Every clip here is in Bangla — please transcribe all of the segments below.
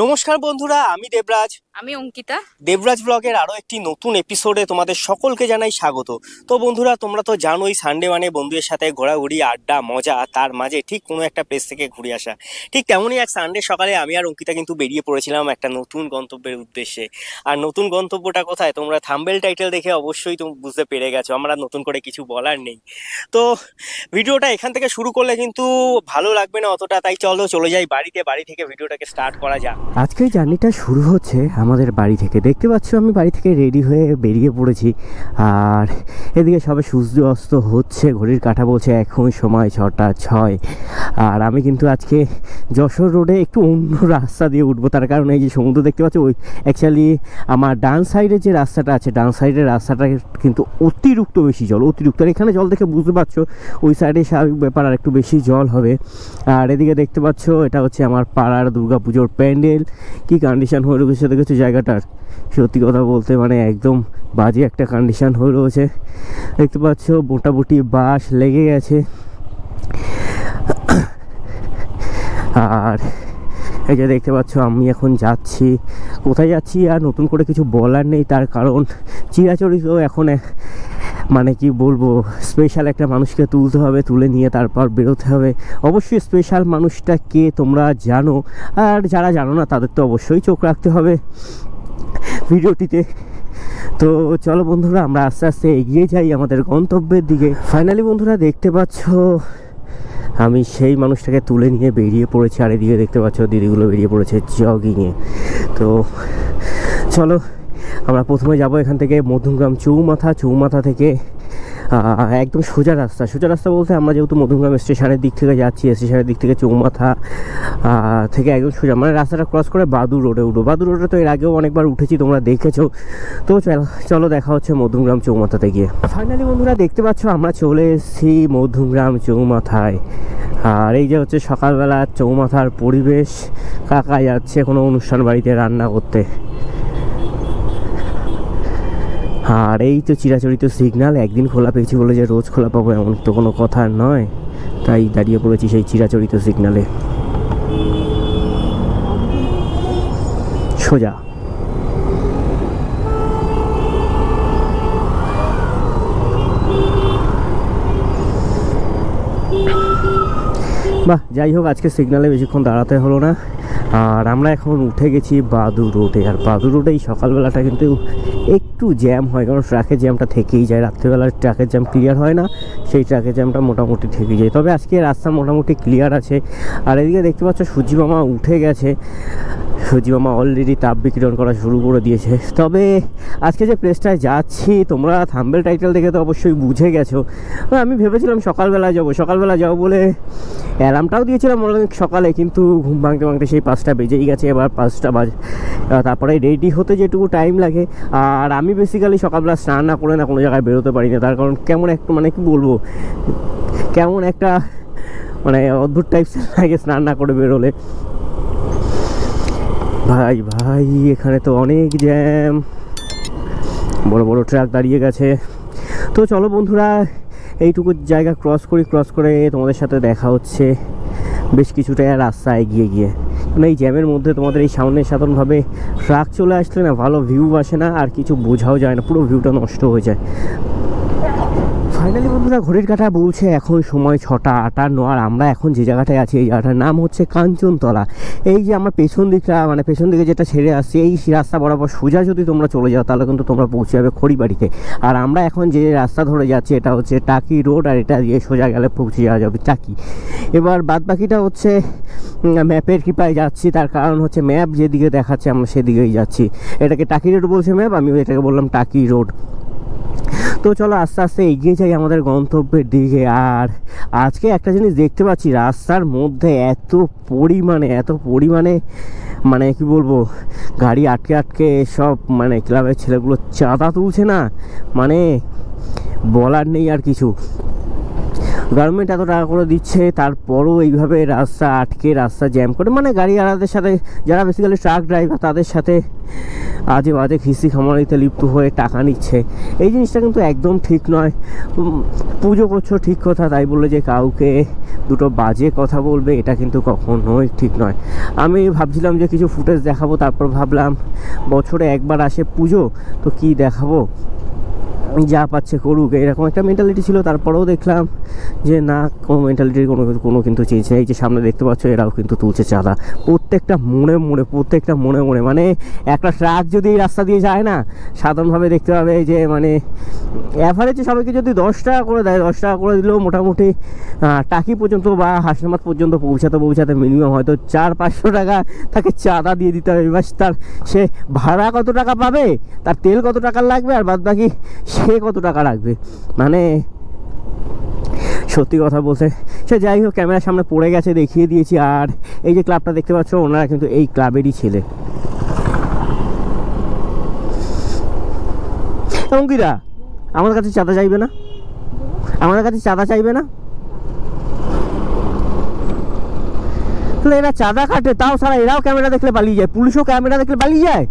নমস্কার বন্ধুরা, আমি দেবরাজ। আমি অঙ্কিতা। দেবরাজ ব্লগের আরো একটি নতুন এপিসোডে তোমাদের সকলকে জানাই স্বাগত। তো বন্ধুরা, তোমরা তো জানোই সানডে মানে বন্ধুদের সাথে ঘোরাঘুরি, আড্ডা, মজা, তার মাঝে ঠিক কোনো একটা প্লেস থেকে ঘুরে আসা। ঠিক তেমনই এক সানডে সকালে আমি আর অঙ্কিতা কিন্তু বেরিয়ে পড়েছিলাম একটা নতুন গন্তব্যের উদ্দেশ্যে। আর নতুন গন্তব্যটা কোথায় তোমরা থাম্বনেল টাইটেল দেখে অবশ্যই তুমি বুঝতে পেরে গেছো, আমরা নতুন করে কিছু বলার নেই। তো ভিডিওটা এখান থেকে শুরু করলে কিন্তু ভালো লাগবে না অতটা, তাই চলে যাই বাড়িতে, বাড়ি থেকে ভিডিওটাকে স্টার্ট করা যাক। আজকের জার্নিটা শুরু হচ্ছে আমাদের বাড়ি থেকে। দেখতে পাচ্ছ আমি বাড়ি থেকে রেডি হয়ে বেরিয়ে পড়েছি, আর এদিকে সবে সূর্য অস্ত হচ্ছে। ঘড়ির কাঁটা বলছে এখন সময় 6:06। আর আমি কিন্তু আজকে যশোর রোডে একটু অন্য রাস্তা দিয়ে উঠবো, তার কারণ এই যে সমুদ্র দেখতে পাচ্ছ, ওই অ্যাকচুয়ালি আমার ডান সাইডের যে রাস্তাটা আছে, ডান সাইডের রাস্তাটা কিন্তু অতিরিক্ত বেশি জল, অতিরিক্ত। আর এখানে জল দেখে বুঝতে পারছো ওই সাইডে স্বাভাবিক ব্যাপার, আর একটু বেশি জল হবে। আর এদিকে দেখতে পাচ্ছ এটা হচ্ছে আমার পাড়ার দুর্গাপুজোর প্যান্ডেল। কি কন্ডিশন হয়ে রয়েছে দেখেছো জায়গাটার, সত্যি কথা বলতে মানে একদম বাজে একটা কন্ডিশন হয়ে রয়েছে। দেখতে পাচ্ছ মোটামুটি বাঁশ লেগে গেছে। আর এই যে দেখতে পাচ্ছ আমি এখন যাচ্ছি, কোথায় যাচ্ছি আর নতুন করে কিছু বলার নেই, তার কারণ চিরাচরিত এখন মানে কি বলবো, স্পেশাল একটা মানুষকে তুলতে হবে, তুলে নিয়ে তারপর বেরোতে হবে। অবশ্যই স্পেশাল মানুষটা কে তোমরা জানো, আর যারা জানো না তাদের তো অবশ্যই চোখ রাখতে হবে ভিডিওটিতে। তো চলো বন্ধুরা, আমরা আস্তে আস্তে এগিয়ে যাই আমাদের গন্তব্যের দিকে। ফাইনালি বন্ধুরা দেখতে পাচ্ছ আমি সেই মানুষটাকে তুলে নিয়ে বেরিয়ে পড়েছি, আর এদিকে দেখতে পাচ্ছ দিদিগুলো বেরিয়ে পড়েছে জগিংয়ে। তো চলো আমরা প্রথমে যাব এখান থেকে মধ্যমগ্রাম চৌমাথা থেকে একদম সোজা রাস্তা বলতে আমরা যেহেতু মধ্যমগ্রাম স্টেশনের দিক থেকে যাচ্ছি, স্টেশনের দিক থেকে চৌমাথা থেকে একদম সোজা মানে রাস্তাটা ক্রস করে বাদুর রোডে উঠবো। বাদুর রোডে তো এর আগেও অনেকবার উঠেছি, তোমরা দেখেছো। তো চলো দেখা হচ্ছে মধ্যমগ্রাম চৌমাথাতে গিয়ে। ফাইনালি বন্ধুরা দেখতে পাচ্ছ আমরা চলে এসেছি মধ্যমগ্রাম চৌমাথায়। আর এই যে হচ্ছে সকালবেলা চৌমাথার পরিবেশ। কাকা যাচ্ছে কোনো অনুষ্ঠান বাড়িতে রান্না করতে। আর এই তো চিরাচরিত সিগন্যাল, একদিন খোলা পেয়েছি বলে যে রোজ খোলা পাবো এমন তো কোনো কথা নয়, তাই দাঁড়িয়ে পড়েছি সেই চিরাচরিত সিগন্যালে সোজা। বাহ, যাই হোক আজকে সিগন্যালে বেশিক্ষণ দাঁড়াতে হলো না। আর আমরা এখন উঠে গেছি বাদুর রোডে। আর বাদুর রোডে এই সকালবেলাটা কিন্তু একটু জ্যাম হয়, কারণ ট্রাকের জ্যামটা থেকেই যায়। রাত্রিবেলার ট্রাকের জ্যাম ক্লিয়ার হয় না, সেই ট্রাকের জ্যামটা মোটামুটি থেকে যায়। তবে আজকে রাস্তা মোটামুটি ক্লিয়ার আছে। আর এদিকে দেখতে পাচ্ছ সূর্যি মামা উঠে গেছে। সূর্যি মামা অলরেডি তাপ বিকিরণ করা শুরু করে দিয়েছে। তবে আজকে যে প্লেসটায় যাচ্ছি তোমরা থাম্বনেল টাইটেল দেখে তো অবশ্যই বুঝে গেছো। আমি ভেবেছিলাম সকালবেলা যাবো বলে অ্যালার্মটাও দিয়েছিলাম অনেক সকালে, কিন্তু ঘুম ভাঙতে সেই 5টা বেজেই গেছে। এবার 5টা বাজে, তারপরে রেডি হতে যেটুকু টাইম লাগে। আর আমি বেসিক্যালি সকালবেলা স্নান না করে না কোনো জায়গায় বেরোতে পারি না, তার কারণ কেমন একটু মানে কি বলবো, কেমন একটা মানে অদ্ভুত টাইপস লাগে স্নান না করে বেরোলে। ভাই এখানে তো অনেক জ্যাম, বড় ট্রাক দাঁড়িয়ে গেছে। তো চলো বন্ধুরা এইটুকু জায়গা ক্রস করে তোমাদের সাথে দেখা হচ্ছে বেশ কিছুটা রাস্তা এগিয়ে গিয়ে। মানে এই জ্যামের মধ্যে তোমাদের এই সামনে সাধারণভাবে ট্রাক চলে আসলে না ভালো ভিউ আসে না, আর কিছু বোঝাও যায় না, পুরো ভিউটা নষ্ট হয়ে যায়। ফাইনালি বন্ধুরা ঘড়ির কাঁটা বলছে এখন সময় 6:58। আর আমরা এখন যে জায়গাটায় আছি এই জায়গাটার নাম হচ্ছে কাঞ্চনতলা। এই যে আমার পেছন দিকে যেটা ছেড়ে আসছে, এই রাস্তা বরাবর সোজা যদি তোমরা চলে যাও তাহলে কিন্তু তোমরা পৌঁছে যাবে খড়িবাড়িতে। আর আমরা এখন যে রাস্তা ধরে যাচ্ছি এটা হচ্ছে টাকি রোড, আর এটা দিয়ে সোজা গেলে পৌঁছে যাওয়া যাবে টাকি। এবার বাদ বাকিটা হচ্ছে ম্যাপের কৃপায় যাচ্ছি, তার কারণ হচ্ছে ম্যাপ যেদিকে দেখাচ্ছে আমরা সেদিকেই যাচ্ছি। এটাকে টাকি রোড বলছে ম্যাপ, আমি এটাকে বললাম টাকি রোড। তো চলো আস্তে আস্তে এগিয়ে যাই আমাদের গন্তব্যের দিকে। আর আজকে একটা জিনিস দেখতে পাচ্ছি, রাস্তার মধ্যে এত পরিমাণে মানে কি বলবো, গাড়ি আটকে সব মানে ক্লাবের ছেলেগুলো চাঁদা তুলছে না, মানে বলার নেই আর কিছু। গভর্নমেন্ট এত টাকা করে দিচ্ছে, তারপরও এইভাবে রাস্তা জ্যাম করে, মানে গাড়ি আলাদের সাথে যারা বেসিক্যালি ট্রাক ড্রাইভার তাদের সাথে আজে বাজে খিস্তি খামারিতে লিপ্ত হয়ে টাকা নিচ্ছে। এই জিনিসটা কিন্তু একদম ঠিক নয়। পুজো করছো ঠিক কথা, তাই বললে যে কাউকে দুটো বাজে কথা বলবে, এটা কিন্তু কখনোই ঠিক নয়। আমি ভাবছিলাম যে কিছু ফুটেজ দেখাবো, তারপর ভাবলাম বছরে একবার আসে পুজো, তো কি দেখাবো, যা পাচ্ছে করুক, এরকম একটা মেন্টালিটি ছিল। তারপরেও দেখলাম যে না, কোনো মেন্টালিটির কোনো কিন্তু চেঞ্জ নেই। যে সামনে দেখতে পাচ্ছ এরাও কিন্তু তুলছে চাঁদা, প্রত্যেকটা মোড়ে মোড়ে। মানে একটা ট্রাক যদি এই রাস্তা দিয়ে যায় না, সাধারণভাবে দেখতে পাবে যে মানে অ্যাভারেজে সবাইকে যদি 10 টাকা করে দেয়, 10 টাকা করে দিলেও মোটামুটি টাকি পর্যন্ত বা হাসনাবাদ পর্যন্ত পৌঁছাতে মিনিমাম হয়তো 400-500 টাকা তাকে চাঁদা দিয়ে দিতে হবে। এবার তার সে ভাড়া কত টাকা পাবে, তার তেল কত টাকা লাগবে, আর বাদ বাকি সে কত টাকা রাখবে। মানে সত্যি কথা বলতে, সে যাই হোক, ক্যামেরার সামনে পড়ে গেছে, দেখিয়ে দিয়েছি। আর এই যে ক্লাবটা দেখতে পাচ্ছ, ওনারা কিন্তু এই ক্লাবেরই ছেলে। অঙ্কিতা আমাদের কাছে চাঁদা চাইবে না, আমাদের কাছে চাঁদা চাইবে না। তাহলে এরা চাঁদা কাটে, তাও সারা এরাও ক্যামেরা দেখলে পালিয়ে যায়, পুলিশও ক্যামেরা দেখলে পালিয়ে যায়,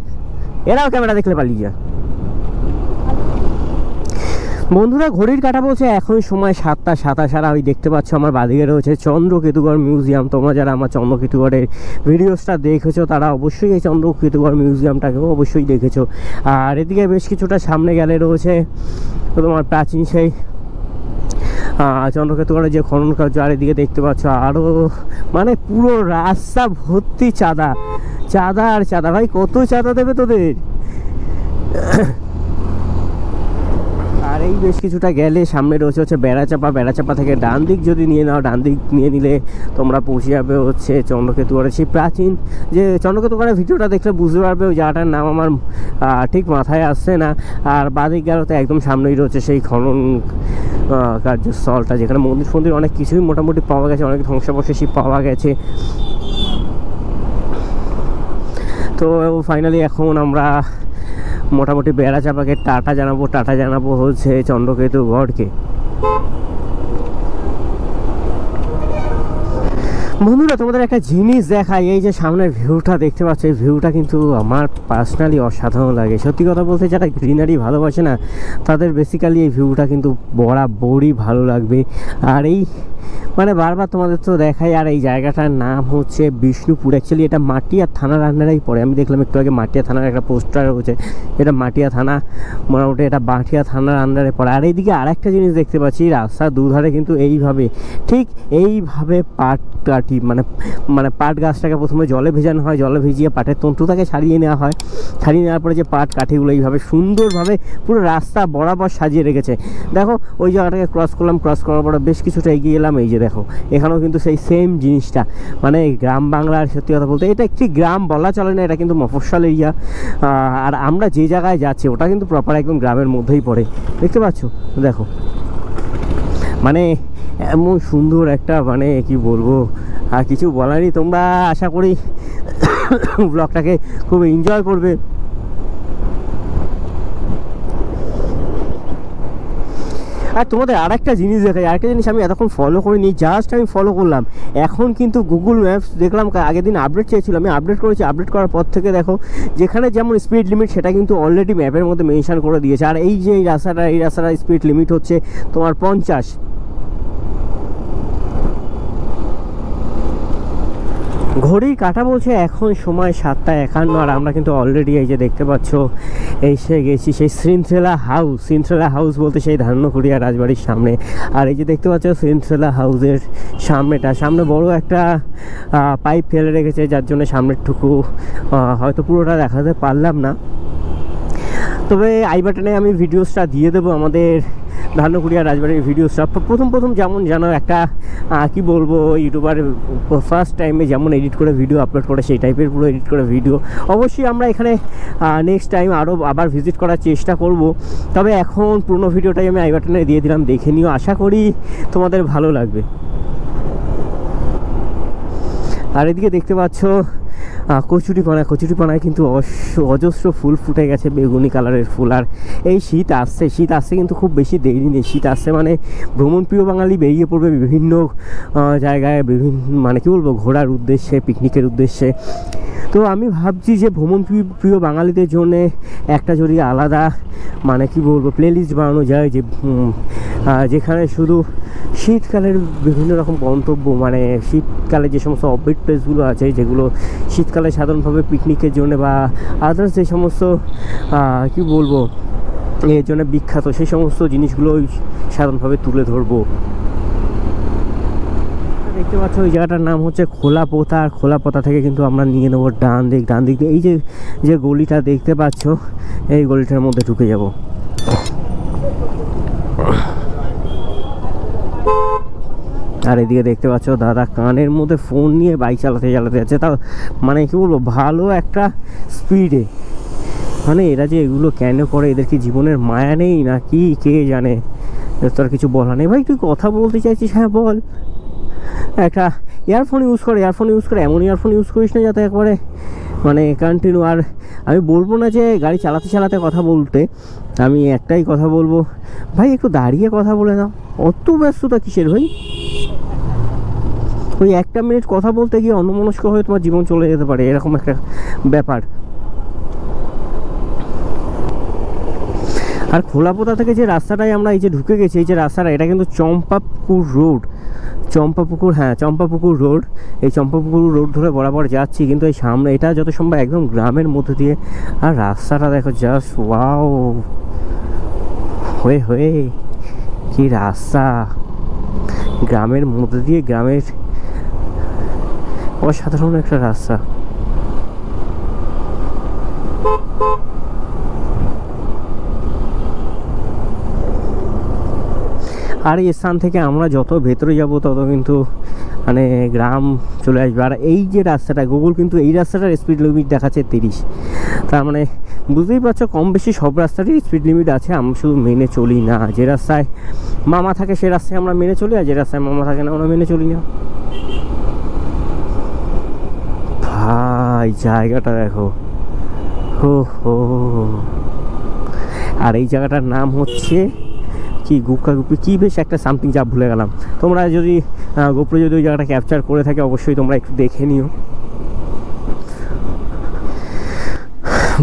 এরাও ক্যামেরা দেখলে পালিয়ে যায়। বন্ধুরা, ঘড়ির কাঁটা বলছে এখন সময় 7টা 27। ওই দেখতে পাচ্ছ আমার বাদিকে রয়েছে চন্দ্রকেতুগড় মিউজিয়াম। তোমরা যারা আমার চন্দ্রকেতুগড়ের ভিডিওসটা দেখেছো তারা অবশ্যই এই চন্দ্রকেতুগড় মিউজিয়ামটাকেও অবশ্যই দেখেছো। আর এদিকে বেশ কিছুটা সামনে গেলে রয়েছে তোমার প্রাচীন সেই চন্দ্রকেতুগড়ের যে খনন কার্য। আর এদিকে দেখতে পাচ্ছ আরও মানে পুরো রাস্তা ভর্তি চাঁদা আর চাঁদা। ভাই কত চাঁদা দেবে তোদের? আর এই বেশ কিছুটা গেলে সামনে রয়েছে হচ্ছে বেড়াচাপা থেকে ডান দিক যদি নিয়ে নাও, ডান দিক নিয়ে নিলে তোমরা পৌঁছে যাবে হচ্ছে চন্দ্রকেতুগড়ের সেই প্রাচীন যে চন্দ্রকেতুগড়ের ভিডিওটা দেখলে বুঝতে পারবে ওই জায়গাটার নাম আমার ঠিক মাথায় আসছে না। আর বাদিক গেল তো একদম সামনেই রয়েছে সেই খনন কার্যস্থলটা, যেখানে মন্দির অনেক কিছুই মোটামুটি পাওয়া গেছে, অনেক ধ্বংসাবশেষই পাওয়া গেছে। তো ফাইনালি এখন আমরা মোটামুটি বেড়াচাপাকে টাটা জানাবো হচ্ছে চন্দ্রকেতুগড়কে। বন্ধুরা, তোমাদের একটা জিনিস দেখাই, এই যে সামনের ভিউটা দেখতে পাচ্ছ, এই ভিউটা কিন্তু আমার পার্সোনালি অসাধারণ লাগে। সত্যি কথা বলতে, যারা গ্রিনারি ভালোবাসে না তাদের বেসিক্যালি এই ভিউটা কিন্তু বরাবরই ভালো লাগবে। আর এই মানে বারবার তোমাদের তো দেখাই। আর এই জায়গাটার নাম হচ্ছে বিষ্ণুপুর। অ্যাকচুয়ালি এটা মাটিয়া থানার আন্ডারেই পড়ে। আমি দেখলাম একটু আগে মাটিয়া থানার একটা পোস্টার রয়েছে, এটা মাটিয়া থানা, মোটামুটি এটা মাটিয়া থানার আন্ডারে পড়ে। আর এইদিকে আরেকটা জিনিস দেখতে পাচ্ছি, রাস্তার দুধারে কিন্তু ঠিক এইভাবে পাট কাটি মানে পাট গাছটাকে প্রথমে জলে ভেজানো হয়, জলে ভিজিয়ে পাটের তন্তুটাকে ছাড়িয়ে নেওয়া হয়, ছাড়িয়ে নেওয়ার পরে যে পাট কাঠিগুলো এইভাবে সুন্দরভাবে পুরো রাস্তা বরাবর সাজিয়ে রেখেছে। দেখো ওই জায়গাটাকে ক্রস করলাম, ক্রস করার পরে বেশ কিছুটা এগিয়ে এলাম, এই যে দেখো এখানেও কিন্তু সেই সেম জিনিসটা। মানে গ্রাম বাংলার সত্যি কথা বলতে এটা একটি গ্রাম বলা চলে না, এটা কিন্তু মফস্বল এরিয়া। আর আমরা যে জায়গায় যাচ্ছি ওটা কিন্তু প্রপার একদম গ্রামের মধ্যেই পড়ে, দেখতে পাচ্ছ। দেখো মানে এমন সুন্দর একটা মানে কি বলবো, আর কিছু বলারই। তোমরা আশা করি ব্লগটাকে খুব এনজয় করবে। আর তোমাদের আরেকটা জিনিস দেখাই, আরেকটা জিনিস আমি এতক্ষণ ফলো করিনি, জাস্ট আমি ফলো করলাম। এখন কিন্তু গুগল ম্যাপস দেখলাম আগের দিন আপডেট চেয়েছিল, আমি আপডেট করেছি। আপডেট করার পর থেকে দেখো যেখানে যেমন স্পিড লিমিট সেটা কিন্তু অলরেডি ম্যাপের মধ্যে মেনশন করে দিয়েছে। আর এই যে এই রাস্তাটার স্পিড লিমিট হচ্ছে তোমার 50। ঘড়ির কাঁটা বলছে এখন সময় 7টা 51। আর আমরা কিন্তু অলরেডি এই যে দেখতে পাচ্ছ এসে গেছি সেই শৃঙ্খলা হাউস বলতে সেই ধান্যকুড়িয়া রাজবাড়ির সামনে। আর এই যে দেখতে পাচ্ছ শৃঙ্খলা হাউসের সামনে বড় একটা পাইপ ফেলে রেখেছে, যার জন্য সামনেরটুকু হয়তো পুরোটা দেখাতে পারলাম না। তবে আই বাটনে আমি ভিডিওসটা দিয়ে দেবো আমাদের ধান্যকুড়িয়া রাজবাড়ির ভিডিওসটা। প্রথম যেমন যেন একটা কি বলবো, ইউটিউবার ফার্স্ট টাইমে যেমন এডিট করে ভিডিও আপলোড করে সেই টাইপের পুরো এডিট করে ভিডিও। অবশ্যই আমরা এখানে নেক্সট টাইম আবার ভিজিট করার চেষ্টা করব। তবে এখন পুরনো ভিডিওটাই আমি আই বাটনে দিয়ে দিলাম, দেখে নিও, আশা করি তোমাদের ভালো লাগবে। আর এদিকে দেখতে পাচ্ছ কচুরিপানায় কিন্তু অজস্র ফুল ফুটে গেছে, বেগুনি কালারের ফুল। আর এই শীত আসছে কিন্তু খুব বেশি দেরি নেই। শীত আসছে মানে ভ্রমণপ্রিয় বাঙালি বেরিয়ে পড়বে বিভিন্ন জায়গায়, মানে কি বলবো, ঘোরার উদ্দেশ্যে, পিকনিকের উদ্দেশ্যে। তো আমি ভাবছি যে ভ্রমণ প্রিয় বাঙালিদের জন্য একটা যদি আলাদা মানে কি বলবো প্লেলিস্ট বানানো যায়, যে যেখানে শুধু শীতকালের বিভিন্ন রকম গন্তব্য, মানে শীতকালে যে সমস্ত অফবিট প্লেসগুলো আছে, যেগুলো শীতকালে সাধারণভাবে পিকনিকের জন্য বা আদার্স যে সমস্ত কি বলবো এর জন্য বিখ্যাত, সেই সমস্ত জিনিসগুলো সাধারণভাবে তুলে ধরবো। দেখতে পাচ্ছ ওই জায়গাটার নাম হচ্ছে খোলাপোতা। আর খোলাপোতা থেকে কিন্তু আমরা নিয়ে নেবো ডান দিক দিয়ে এই যে গলিটা দেখতে পাচ্ছ, এই গলিটার মধ্যে ঢুকে যাব। আর এদিকে দেখতে পাচ্ছ দাদা কানের মধ্যে ফোন নিয়ে বাইক চালাতে যাচ্ছে, তাও মানে কি বলবো ভালো একটা স্পিডে। মানে এরা যে এগুলো কেন করে, এদের কি জীবনের মায়া নেই না কি কে জানে, তোর কিছু বলা নেই। ভাই তুই কথা বলতে চাইছিস, হ্যাঁ বল। একটা ইয়ারফোন ইউজ করে, এমন ইয়ারফোন ইউজ করিস না যাতে একবারে মানে কন্টিনিউ। আর আমি বলবো না যে গাড়ি চালাতে কথা বলতে, আমি একটাই কথা বলবো, ভাই একটু দাঁড়িয়ে কথা বলে নাও। অত ব্যস্ততা কিসের ভাই? ওই একটা মিনিট কথা বলতে গিয়ে অন্যমনস্ক হয়ে তোমার জীবন চলে যেতে পারে, এরকম একটা ব্যাপার। আর খোলাপোতা থেকে যে রাস্তাটায় আমরা এই যে ঢুকে গেছি, এই যে রাস্তাটা, এটা কিন্তু চম্পাপুকুর রোড। চম্পাপুকুর রোড। এই চম্পাপুকুর রোড ধরে বরাবর যাচ্ছি, কিন্তু এই সামনে এটা যত সম্ভব একদম গ্রামের মধ্যে দিয়ে। আর রাস্তাটা দেখো জাস্ট ওয়াও, হয়ে কি রাস্তা, গ্রামের মধ্যে দিয়ে, গ্রামের অসাধারণ একটা রাস্তা। আর এই স্থান থেকে আমরা যত ভেতরে যাব তত কিন্তু মানে গ্রাম চলে আসবে। আর এই যে রাস্তাটা, গুগল কিন্তু এই রাস্তাটার স্পিড লিমিট দেখাচ্ছে 30। তার মানে বুঝতেই পারছো কম বেশি সব রাস্তারই স্পিড লিমিট আছে, আমরা শুধু মেনে চলি না। যে রাস্তায় মামা থাকে সে রাস্তায় আমরা মেনে চলি, আর যে রাস্তায় মামা থাকে না আমরা মেনে চলি না। ভাই জায়গাটা দেখো, হো। আর এই জায়গাটার নাম হচ্ছে কি গুপি কি বেশ একটা সামথিং, যা ভুলে গেলাম। তোমরা যদি গোপ্রো যদি ওই জায়গাটা ক্যাপচার করে থাকে অবশ্যই তোমরা একটু দেখে নিও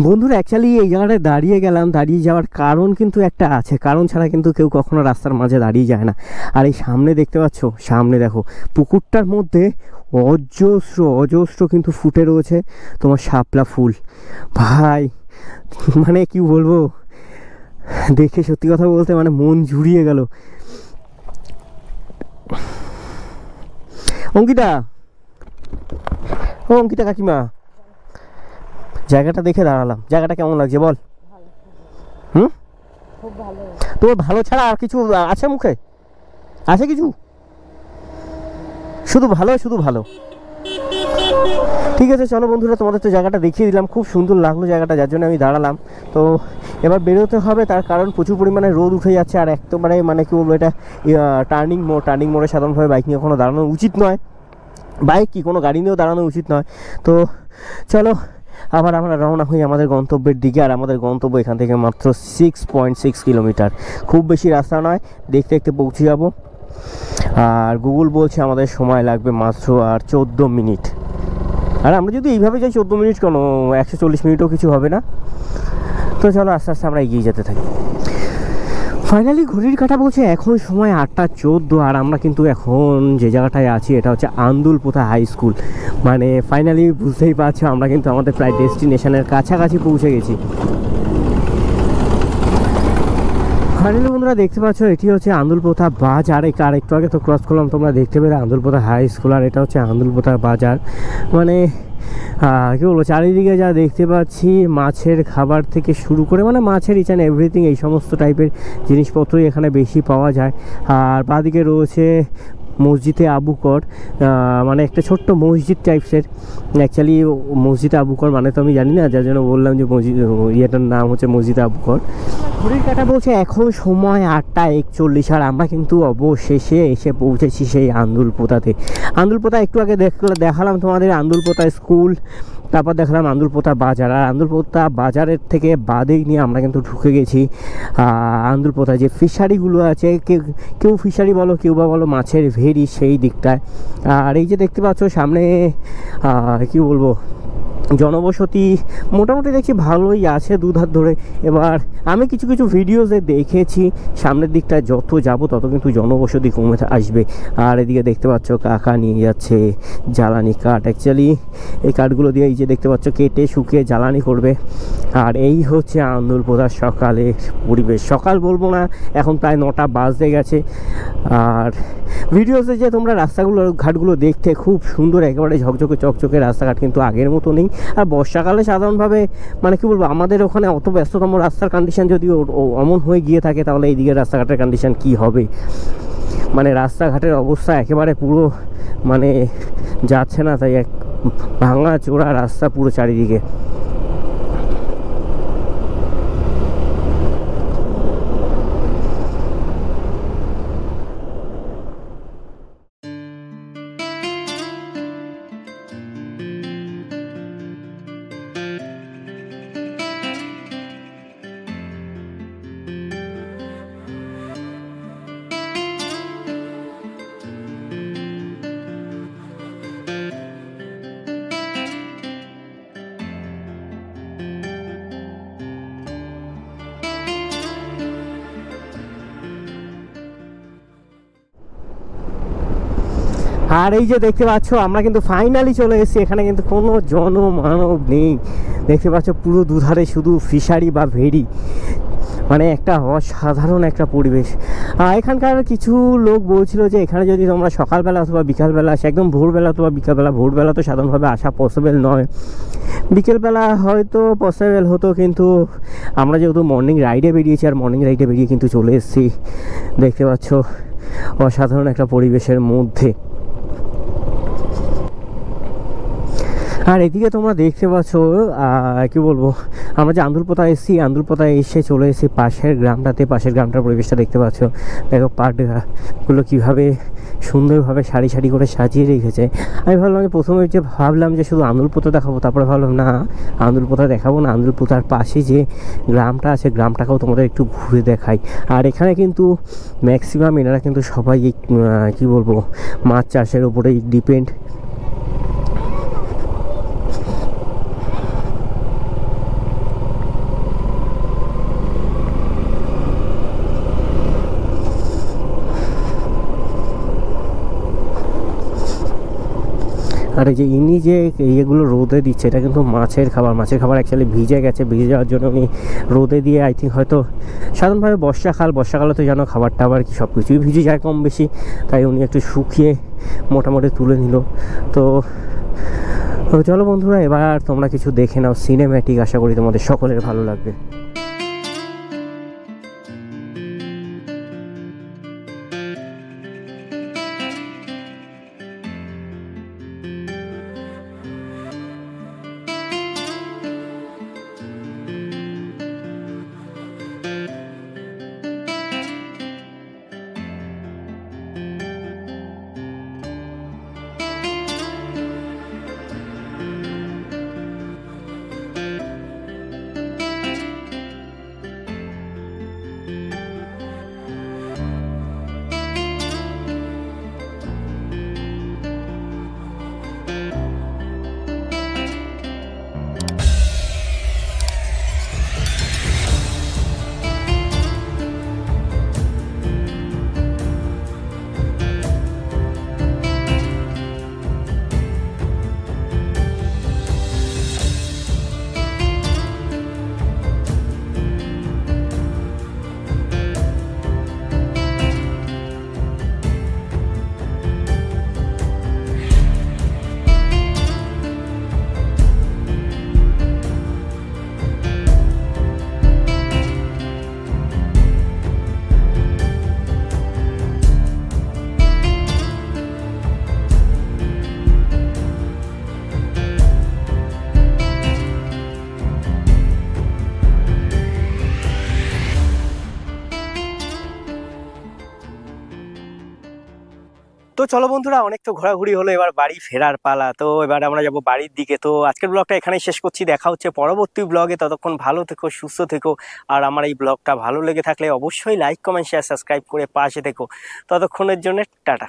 বন্ধুরা। অ্যাকচুয়ালি এই জায়গাটায় দাঁড়িয়ে যাওয়ার কারণ কিন্তু একটা আছে, কারণ ছাড়া কিন্তু কেউ কখনো রাস্তার মাঝে দাঁড়িয়ে যায় না। আর এই সামনে দেখতে পাচ্ছ, সামনে দেখো পুকুরটার মধ্যে অজস্র কিন্তু ফুটে রয়েছে তোমার শাপলা ফুল। ভাই মানে কি বলবো, দেখে সত্যি কথা বলতে মানে মন জুড়িয়ে গেল। অঙ্কিতা কাকিমা, জায়গাটা দেখে দাঁড়ালাম, জায়গাটা কেমন লাগছে বল? খুব ভালো। তোর ভালো ছাড়া আর কিছু আছে মুখে? আছে কিছু? শুধু ভালো। ঠিক আছে চলো বন্ধুরা, তোমাদের তো জায়গাটা দেখিয়ে দিলাম, খুব সুন্দর লাগলো জায়গাটা, যার জন্য আমি দাঁড়ালাম। তো এবার বেরোতে হবে, তার কারণ প্রচুর পরিমাণে রোদ উঠে যাচ্ছে। আর একেবারে মানে কি বলবো, এটা টার্নিং মোড়ে সাধারণভাবে বাইক নিয়ে কখনো দাঁড়ানো উচিত নয়, বাইক কি কোনো গাড়ি নিয়েও দাঁড়ানো উচিত নয়। তো চলো আবার আমরা রওনা হই আমাদের গন্তব্যের দিকে। আর আমাদের গন্তব্য এখান থেকে মাত্র 6.6 কিলোমিটার, খুব বেশি রাস্তা নয়, দেখতে পৌঁছে যাব। আর গুগল বলছে আমাদের সময় লাগবে মাত্র আর 14 মিনিট। আর আমরা যদি এইভাবে যাই 14 মিনিট কেন, 140 মিনিটও কিছু হবে না। তো চলো আস্তে আস্তে আমরা এগিয়ে যেতে থাকি। ফাইনালি ঘড়ির কাঁটা বলছে এখন সময় 8:14। আর আমরা কিন্তু এখন যে জায়গাটায় আছি এটা হচ্ছে আন্দুলপোতা হাই স্কুল। মানে ফাইনালি বুঝতেই পারছো আমরা কিন্তু আমাদের প্রায় ডেস্টিনেশনের কাছাকাছি পৌঁছে গেছি। ফাইনালি বন্ধুরা দেখতে পাচ্ছ এটি হচ্ছে আন্দুলপোতা বাজার। আরেকটু আগে তো ক্রস করলাম, তোমরা দেখতে পেলে আন্দুলপোতা হাই স্কুল। আর এটা হচ্ছে আন্দুলপোতা বাজার। মানে কী বলবো, চারিদিকে যা দেখতে পাচ্ছি মাছের খাবার থেকে শুরু করে মানে মাছের ইচ অ্যান্ড এভরিথিং, এই সমস্ত টাইপের জিনিসপত্রই এখানে বেশি পাওয়া যায়। আর বাঁদিকে রয়েছে মসজিদে আবুকর, মানে একটা ছোট্ট মসজিদ টাইপসের। অ্যাকচুয়ালি মসজিদে আবুকর মানে তো আমি জানি না, যার জন্য বললাম যে ইয়েটার নাম হচ্ছে মসজিদে আবুকর। ঘড়ির কাঁটা বলছে এখন সময় 8:41। আর আমরা কিন্তু অবশেষে এসে পৌঁছেছি সেই আন্দুলপোতাতে। আন্দুলপোতা একটু আগে দেখালাম তোমাদের, আন্দুলপোতা স্কুল। তারপর দেখলাম আন্দুলপোতা বাজার, আর আন্দুলপোতা বাজারের থেকে বাদেই নিয়ে আমরা কিন্তু ঢুকে গেছি আন্দুলপোতা যে ফিশারিগুলো আছে, কেউ ফিশারি বলো, কেউ বা বলো মাছের ভেরি, সেই দিকটায়। আর এই যে দেখতে পাচ্ছ সামনে কি বলবো, জনবসতি মোটামুটি দেখছি ভালোই আছে দুধার ধরে। এবার আমি কিছু কিছু ভিডিওতে দেখেছি সামনের দিকটা যত যাব তত কিন্তু জনবসতি কমে আসবে। আর এদিকে দেখতে পাচ্ছ কাকা নিয়ে যাচ্ছে জ্বালানি কাঠ, অ্যাকচুয়ালি এই কাঠগুলো দিয়ে এই যে দেখতে পাচ্ছ কেটে শুকিয়ে জ্বালানি করবে। আর এই হচ্ছে আন্দুলপোতার সকালের পরিবেশ। সকাল বলবো না, এখন প্রায় 9টা বাজতে গেছে। আর ভিডিওতে যে তোমরা রাস্তাগুলো ঘাটগুলো দেখতে খুব সুন্দর, একেবারে ঝকঝকে চকচকে রাস্তাঘাট কিন্তু আগের মতো নেই। আর বর্ষাকালে সাধারণভাবে মানে কি বলবো, আমাদের ওখানে অত ব্যস্ততম রাস্তার কন্ডিশন যদি অমন হয়ে গিয়ে থাকে, তাহলে এই দিকের রাস্তাঘাটের কন্ডিশন কি হবে। মানে রাস্তাঘাটের অবস্থা একেবারে পুরো মানে যাচ্ছে না, তাই এক ভাঙা চোরা রাস্তা পুরো চারিদিকে। আর এই যে দেখতে পাচ্ছ আমরা কিন্তু ফাইনালি চলে এসেছি, এখানে কিন্তু কোনো জনমানব নেই। দেখতে পাচ্ছ পুরো দুধারে শুধু ফিশারি বা ভেরি, মানে একটা অসাধারণ একটা পরিবেশ। এখানকার কিছু লোক বলছিল যে এখানে যদি তোমরা সকালবেলা অথবা বিকালবেলা আসে, একদম ভোরবেলা অথবা বিকালবেলা, ভোরবেলা তো সাধারণভাবে আসা পসিবল নয়, বিকেলবেলা হয়তো পসিবল হতো, কিন্তু আমরা যেহেতু মর্নিং রাইডে বেরিয়েছি, আর মর্নিং রাইডে বেরিয়ে কিন্তু চলে এসেছি। দেখতে পাচ্ছ অসাধারণ একটা পরিবেশের মধ্যে। আর এদিকে তোমরা দেখতে পাচ্ছ কি বলবো, আমরা যে আন্দুলপোতা এসেছি, আন্দুলপোতা এসে চলে এসেছি পাশের গ্রামটাতে। পাশের গ্রামটার পরিবেশটা দেখতে পাচ্ছ, দেখো পাটগুলো কীভাবে সুন্দরভাবে সারি সারি করে সাজিয়ে রেখেছে। আমি ভাবলাম যে প্রথমে ভাবলাম যে শুধু আন্দুলপোতা দেখাবো, তারপরে ভাবলাম না, আন্দুলপোতা দেখাবো না, আন্দুলপোতার পাশে যে গ্রামটা আছে গ্রামটাকেও তোমাদের একটু ঘুরে দেখাই। আর এখানে কিন্তু ম্যাক্সিমাম এনারা কিন্তু সবাই কী বলবো, মাছ চাষের উপরেই ডিপেন্ড। আর এই যে ইনি যে ইয়েগুলো রোদে দিচ্ছে, এটা কিন্তু মাছের খাবার। মাছের খাবার অ্যাকচুয়ালি ভিজে গেছে, ভিজে যাওয়ার জন্য উনি রোদে দিয়ে আই থিঙ্ক হয়তো সাধারণভাবে বর্ষাকালে তো জানো খাবার টাবার কি সব কিছুই ভিজে যায় কম বেশি, তাই উনি একটু শুকিয়ে মোটামুটি তুলে নিল। তো চলো বন্ধুরা, এবার তোমরা কিছু দেখে নাও সিনেম্যাটিক, আশা করি তোমাদের সকলের ভালো লাগবে। তো চলো বন্ধুরা, অনেক তো ঘোরাঘুরি হলো, এবার বাড়ি ফেরার পালা। তো এবার আমরা যাব বাড়ির দিকে। তো আজকের ব্লগটা এখানেই শেষ করছি, দেখা হচ্ছে পরবর্তী ব্লগে। ততক্ষণ ভালো থেকো, সুস্থ থেকো। আর আমার এই ব্লগটা ভালো লেগে থাকলে অবশ্যই লাইক কমেন্ট শেয়ার সাবস্ক্রাইব করে পাশে থেকো। ততক্ষণের জন্য টাটা।